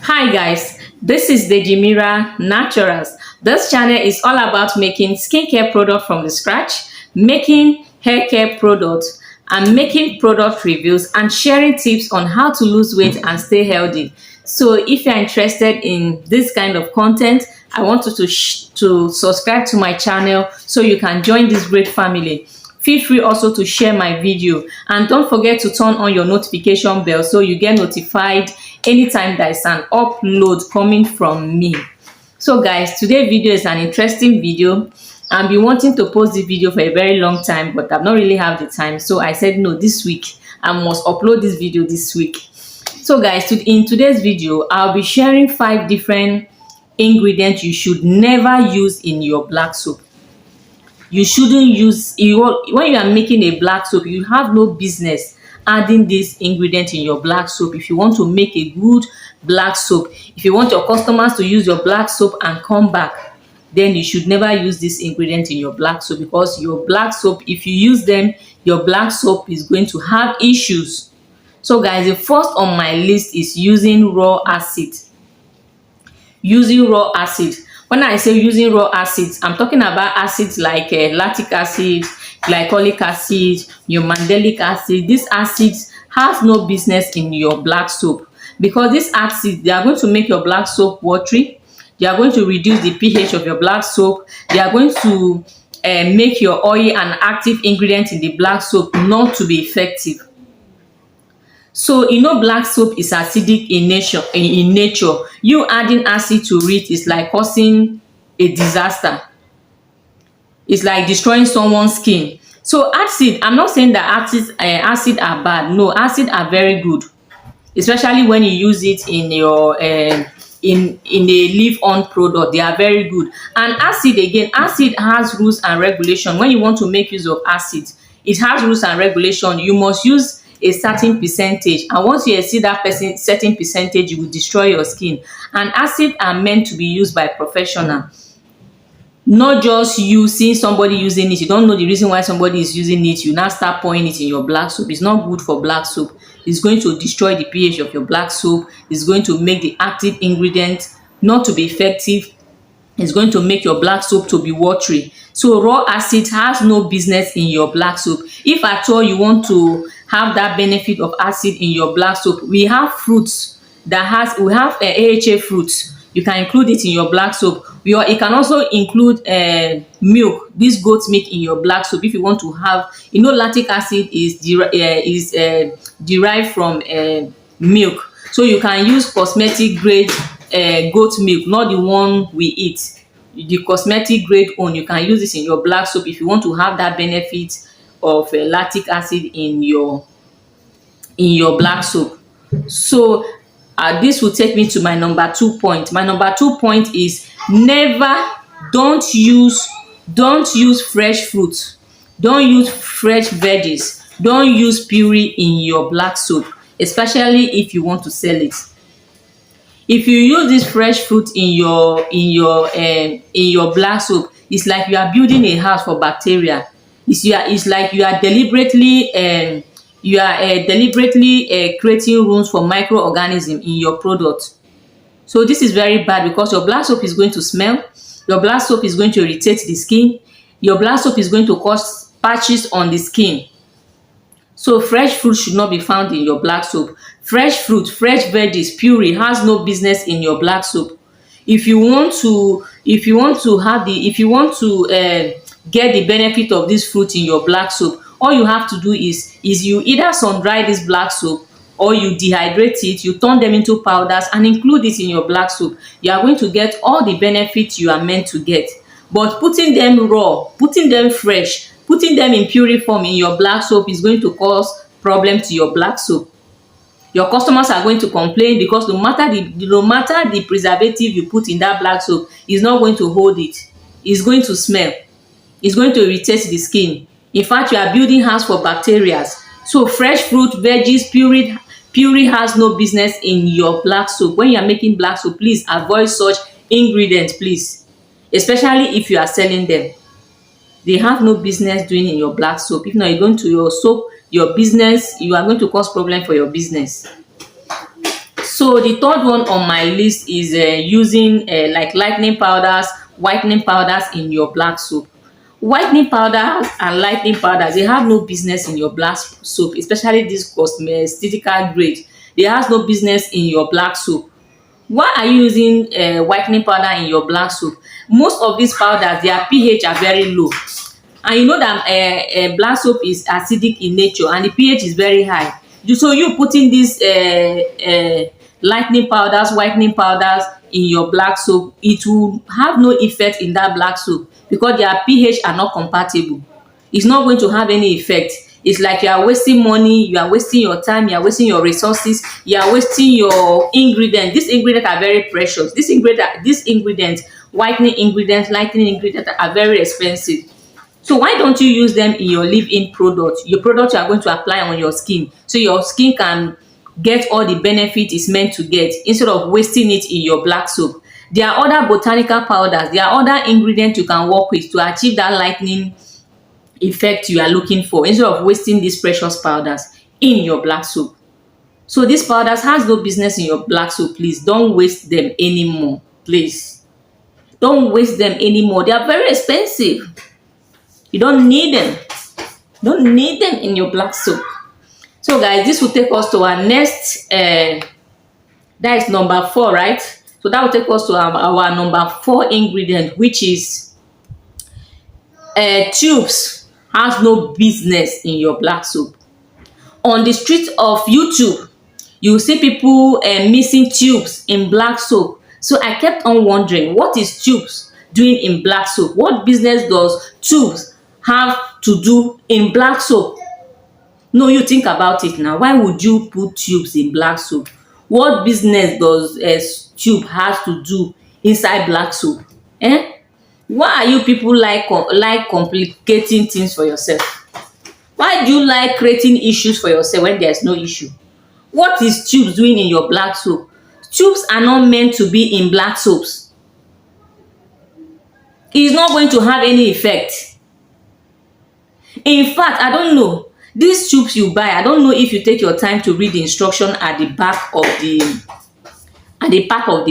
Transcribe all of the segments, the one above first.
Hi guys, this is the Jimira Naturals. This channel is all about making skincare products from the scratch, making hair care products, and making product reviews and sharing tips on how to lose weight and stay healthy. So if you're interested in this kind of content, I want you to subscribe to my channel so you can join this great family. Feel free also to share my video, and don't forget to turn on your notification bell so you get notified anytime there is an upload coming from me. So guys, today's video is an interesting video. I've been wanting to post this video for a very long time, but I've not really have the time. So I said no, this week I must upload this video this week. So guys, in today's video, I'll be sharing 5 different ingredients you should never use in your black soap. You shouldn't use when you are making a black soap. You have no business adding this ingredient in your black soap. If you want to make a good black soap, if you want your customers to use your black soap and come back, then you should never use this ingredient in your black soap, because your black soap, if you use them, your black soap is going to have issues. So guys, the first on my list is using raw acid. Using raw acid. When I say using raw acids, I'm talking about acids like lactic acid, glycolic acid, your mandelic acid. These acids have no business in your black soap, because these acids, they are going to make your black soap watery. They are going to reduce the pH of your black soap. They are going to make your oil and active ingredient in the black soap not to be effective. So black soap is acidic in nature. You adding acid to it is like causing a disaster. It's like destroying someone's skin. So acid, I'm not saying that acid are bad. No, acid are very good, especially when you use it in your in a leave-on product. They are very good. And acid, again, acid has rules and regulation. When you want to make use of acid, it has rules and regulation. You must use a certain percentage, and once you exceed that certain percentage, you will destroy your skin. And acid are meant to be used by professional, not just you seeing somebody using it. You don't know the reason why somebody is using it, you now start pouring it in your black soap. It's not good for black soap. It's going to destroy the pH of your black soap. It's going to make the active ingredient not to be effective. It's going to make your black soap to be watery. So raw acid has no business in your black soap. If at all you want to have that benefit of acid in your black soap, we have fruits we have AHA fruits. You can include it in your black soap. It can also include milk, this goat milk, in your black soap. If you want to have, lactic acid is derived from milk. So you can use cosmetic grade goat milk, not the one we eat. The cosmetic grade one, you can use this in your black soap if you want to have that benefit of lactic acid in your black soap. So this will take me to my number 2 point. My number 2 point is don't use fresh fruit. Don't use fresh veggies. Don't use puree in your black soap, especially if you want to sell it. If you use this fresh fruit in your black soap, it's like you are building a house for bacteria. It's like you are deliberately creating rooms for microorganisms in your product. So this is very bad, because your black soap is going to smell. Your black soap is going to irritate the skin. Your black soap is going to cause patches on the skin. So fresh fruit should not be found in your black soap. Fresh fruit, fresh veggies, puree has no business in your black soap. If you want to get the benefit of this fruit in your black soap, all you have to do is you either sun dry this black soap, or you dehydrate it, you turn them into powders and include it in your black soap. You are going to get all the benefits you are meant to get. But putting them raw, putting them fresh, putting them in puree form in your black soap is going to cause problem to your black soap. Your customers are going to complain, because no matter the preservative you put in that black soap, is not going to hold it. It's going to smell. It's going to irritate the skin. In fact, you are building house for bacteria. So fresh fruit, veggies, puree has no business in your black soap. When you are making black soap, please avoid such ingredients, please. Especially if you are selling them. They have no business doing in your black soap. If not, you're going to your soap, your business, you are going to cause problem for your business. So the third one on my list is using like lightening powders, whitening powders in your black soap. Whitening powder and lightening powders, they have no business in your black soap, especially this cosmeceutical grade. They have no business in your black soap. Why are you using whitening powder in your black soap? Most of these powders, their pH are very low, and you know that black soap is acidic in nature and the pH is very high. So you putting these lightening powders, whitening powders in your black soap, it will have no effect in that black soap because their pH are not compatible. It's not going to have any effect. It's like you are wasting money, you are wasting your time, you are wasting your resources, you are wasting your ingredients. These ingredients are very precious. These ingredients, whitening ingredients, lightening ingredients, are very expensive. So why don't you use them in your leave-in product, your product you are going to apply on your skin, so your skin can get all the benefit it's meant to get instead of wasting it in your black soap. There are other botanical powders, there are other ingredients you can work with to achieve that lightening effect you are looking for instead of wasting these precious powders in your black soap. So these powders has no business in your black soap. Please don't waste them anymore. Please don't waste them anymore. They are very expensive. You don't need them. Don't need them in your black soap. So guys, this will take us to our next that is number 4, right? So that will take us to our number 4 ingredient, which is tubes. Has no business in your black soap. On the street of YouTube, you will see people mixing tubes in black soap. So I kept on wondering, what is tubes doing in black soap? What business does tubes have to do in black soap? No, you think about it now. Why would you put tubes in black soap? What business does tube have to do inside black soap? Why are you people like complicating things for yourself? Why do you like creating issues for yourself when there's no issue? What is tubes doing in your black soap? Tubes are not meant to be in black soaps. It's not going to have any effect. In fact, I don't know. These tubes you buy, I don't know if you take your time to read the instruction at the back of the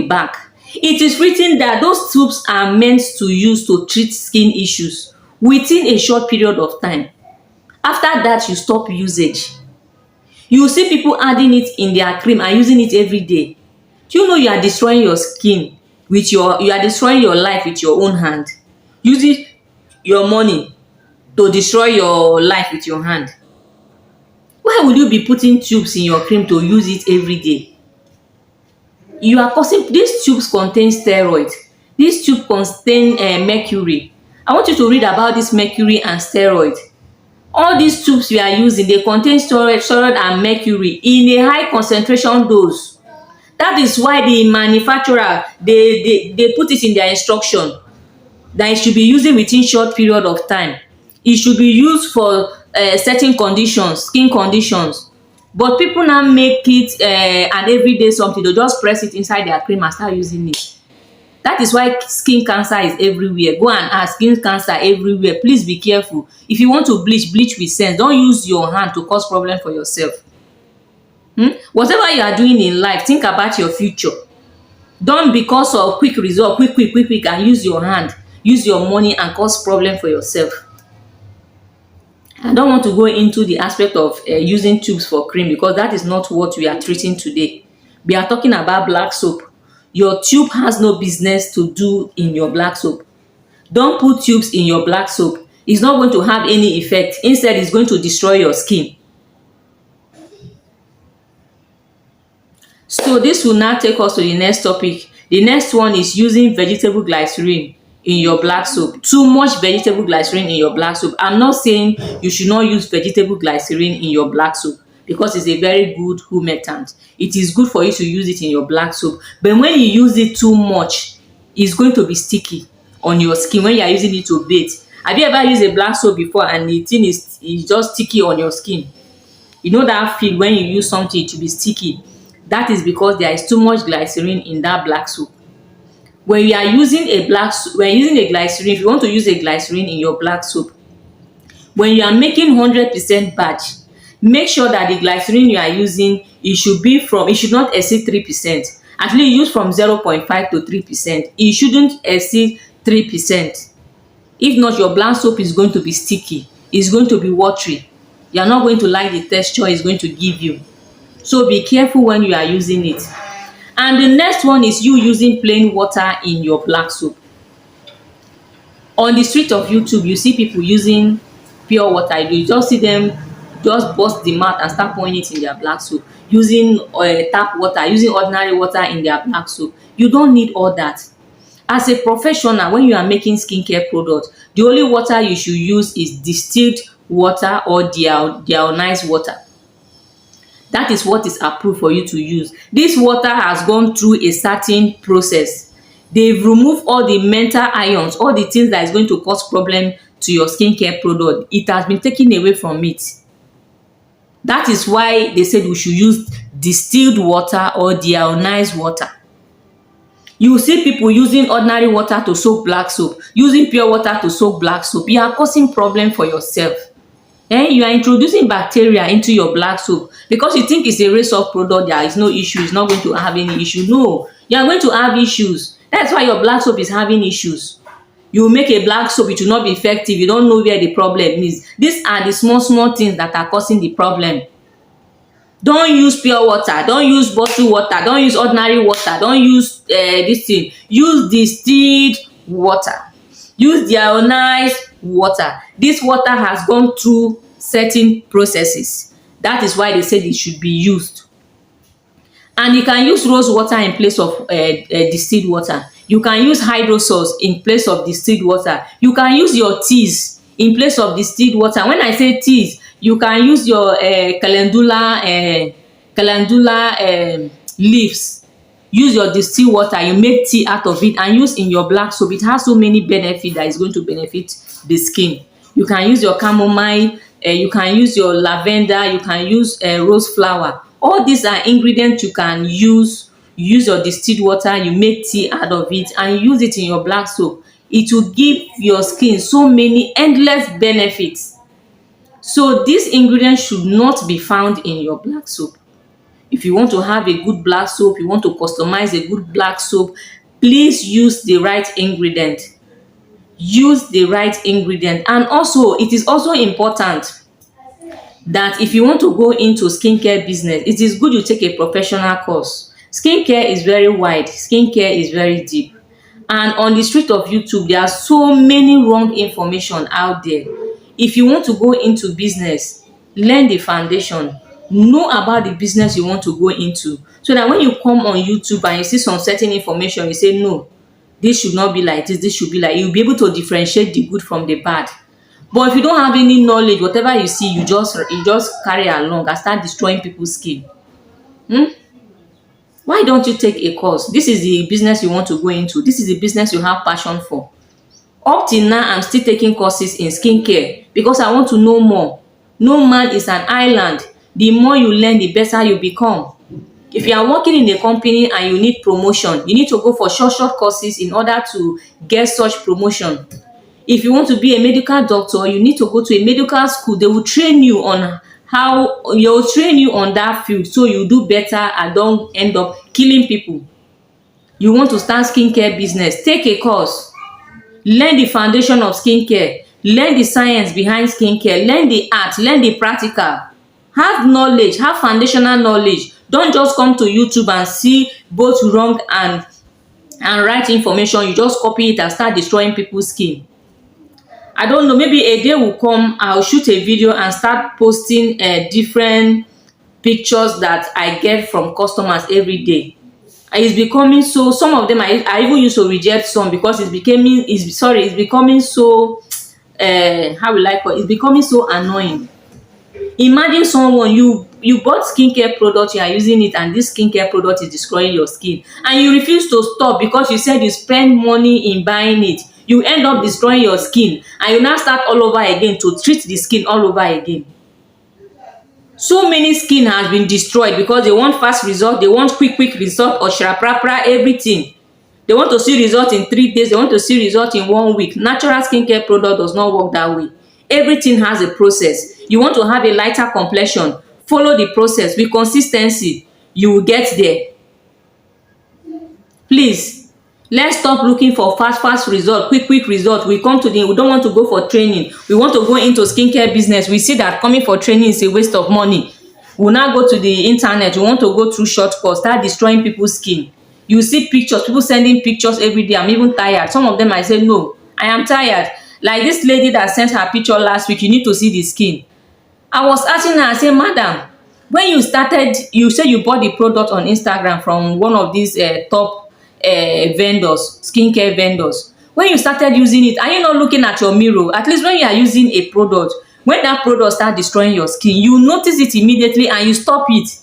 bag. It is written that those tubes are meant to use to treat skin issues within a short period of time. After that, you stop usage. You see people adding it in their cream and using it every day. Do you know you are destroying your skin with you are destroying your life with your own hand? Using your money to destroy your life with your hand. Why would you be putting tubes in your cream to use it every day? You are causing, these tubes contain steroids. These tubes contain mercury. I want you to read about this mercury and steroid. All these tubes we are using, they contain steroid and mercury in a high concentration dose. That is why the manufacturer, they put it in their instruction that it should be used within short period of time. It should be used for certain conditions, skin conditions. But people now make it an everyday something. They just press it inside their cream and start using it. That is why skin cancer is everywhere. Go and ask, skin cancer everywhere. Please be careful. If you want to bleach, bleach with sense. Don't use your hand to cause problem for yourself. Whatever you are doing in life, think about your future. Don't, because of quick result, quick, and use your hand, use your money and cause problem for yourself. I don't want to go into the aspect of using tubes for cream because that is not what we are treating today. We are talking about black soap. Your tube has no business to do in your black soap. Don't put tubes in your black soap. It's not going to have any effect. Instead, it's going to destroy your skin. So this will now take us to the next topic. The next one is using vegetable glycerin in your black soap. Too much vegetable glycerin in your black soap. I'm not saying you should not use vegetable glycerin in your black soap because it's a very good humectant. It is good for you to use it in your black soap. But when you use it too much, it's going to be sticky on your skin when you are using it to bathe. Have you ever used a black soap before and the thing is just sticky on your skin? You know that feel when you use something to be sticky? That is because there is too much glycerin in that black soap. When you are using a glycerin, if you want to use a glycerin in your black soap, when you are making 100% batch, Make sure that the glycerin you are using, it should not exceed 3%. At least use from 0.5 to 3%. It shouldn't exceed 3%. If not, your black soap is going to be sticky, it's going to be watery. You are not going to like the texture it's going to give you. So be careful when you are using it. And the next one is you using plain water in your black soap. On the street of YouTube, you see people using pure water. You just see them just burst the mouth and start pouring it in their black soap, using tap water, using ordinary water in their black soap. You don't need all that. As a professional, when you are making skincare products, the only water you should use is distilled water or deionized water. That is what is approved for you to use. This water has gone through a certain process. They've removed all the mental ions, all the things that is going to cause problem to your skincare product. It has been taken away from it. That is why they said we should use distilled water or deionized water. You will see people using ordinary water to soak black soap, using pure water to soak black soap. You are causing problem for yourself. You are introducing bacteria into your black soap because you think it's a rinse-off product. There is no issue, it's not going to have any issue. No, you are going to have issues. That's why your black soap is having issues. You will make a black soap, it will not be effective. You don't know where the problem is. These are the small things that are causing the problem. Don't use pure water, don't use bottled water, don't use ordinary water, don't use this thing. Use distilled water, use deionized water. This water has gone through certain processes. That is why they said it should be used. And you can use rose water in place of distilled water. You can use hydrosol in place of distilled water. You can use your teas in place of distilled water. When I say teas, you can use your calendula leaves. Use your distilled water, you make tea out of it and use in your black soap. It has so many benefits that is going to benefit the skin. You can use your chamomile, you can use your lavender, you can use rose flower. All these are ingredients you can use. You use your distilled water, you make tea out of it and you use it in your black soap. It will give your skin so many endless benefits. So these ingredients should not be found in your black soap. If you want to have a good black soap, you want to customize a good black soap, please use the right ingredient. Use the right ingredient. And also, it is also important that if you want to go into skincare business, it is good you take a professional course. Skincare is very wide, skincare is very deep. And on the street of YouTube, there are so many wrong information out there. If you want to go into business, learn the foundation. Know about the business you want to go into. So that when you come on YouTube and you see some certain information, you say, no, this should not be like this should be like. You'll be able to differentiate the good from the bad. But if you don't have any knowledge, whatever you see, you just carry along and start destroying people's skin. Why don't you take a course? This is the business you want to go into. This is the business you have passion for. Up till now, I'm still taking courses in skincare because I want to know more. No man is an island. The more you learn, the better you become. If you are working in a company and you need promotion, you need to go for short courses in order to get such promotion. If you want to be a medical doctor, you need to go to a medical school. They will train you on that field so you do better and don't end up killing people. You want to start skincare business, take a course. Learn the foundation of skincare. Learn the science behind skincare. Learn the art. Learn the practical. Have knowledge. Have foundational knowledge. Don't just come to YouTube and see both wrong and right information. You just copy it and start destroying people's skin. I don't know. Maybe a day will come. I'll shoot a video and start posting different pictures that I get from customers every day. And it's becoming so. Some of them I even used to reject some because it's becoming so. How will I call it? It's becoming so annoying. Imagine someone you bought skincare product, you are using it, and this skincare product is destroying your skin, and you refuse to stop because you said you spend money in buying it. You end up destroying your skin, and you now start all over again to treat the skin all over again. So many skin has been destroyed because they want fast result, they want quick result, or sharaprapra everything. They want to see result in 3 days, they want to see result in 1 week. Natural skincare product does not work that way. Everything has a process. You want to have a lighter complexion, follow the process with consistency. You will get there. Please, let's stop looking for fast result, quick result. We don't want to go for training. We want to go into skincare business. We see that coming for training is a waste of money. We now go to the internet. We want to go through shortcuts, start destroying people's skin. You see pictures, people sending pictures every day. I'm even tired. Some of them I say no, I am tired. Like this lady that sent her picture last week, you need to see the skin. I was asking her, I say, madam, when you started, you say you bought the product on Instagram from one of these top vendors, skincare vendors. When you started using it, are you not looking at your mirror? At least when you are using a product, when that product start destroying your skin, you notice it immediately and you stop it.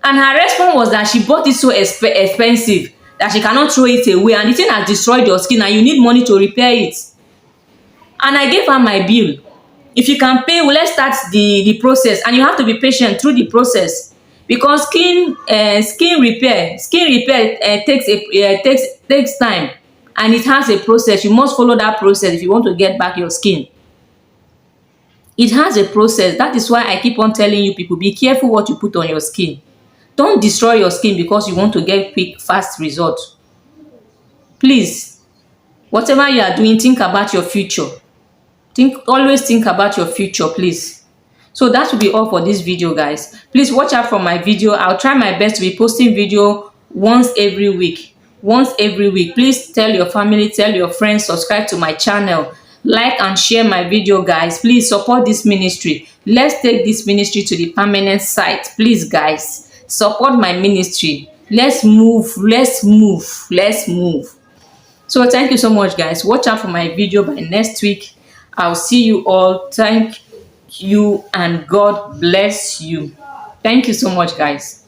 And her response was that she bought it so expensive that she cannot throw it away, and the thing has destroyed your skin and you need money to repair it. And I gave her my bill. If you can pay, well, let's start the process, and you have to be patient through the process, because skin repair takes time, and it has a process. You must follow that process if you want to get back your skin. It has a process. That is why I keep on telling you people, be careful what you put on your skin. Don't destroy your skin because you want to get quick fast results. Please, whatever you are doing, think about your future. Always think about your future, please. So that will be all for this video, guys. Please watch out for my video. I'll try my best to be posting video once every week. Please tell your family, tell your friends, subscribe to my channel, like and share my video, guys. Please support this ministry. Let's take this ministry to the permanent site. Please, guys, support my ministry. Let's move. So thank you so much, guys. Watch out for my video by next week. I'll see you all. Thank you and God bless you. Thank you so much, guys.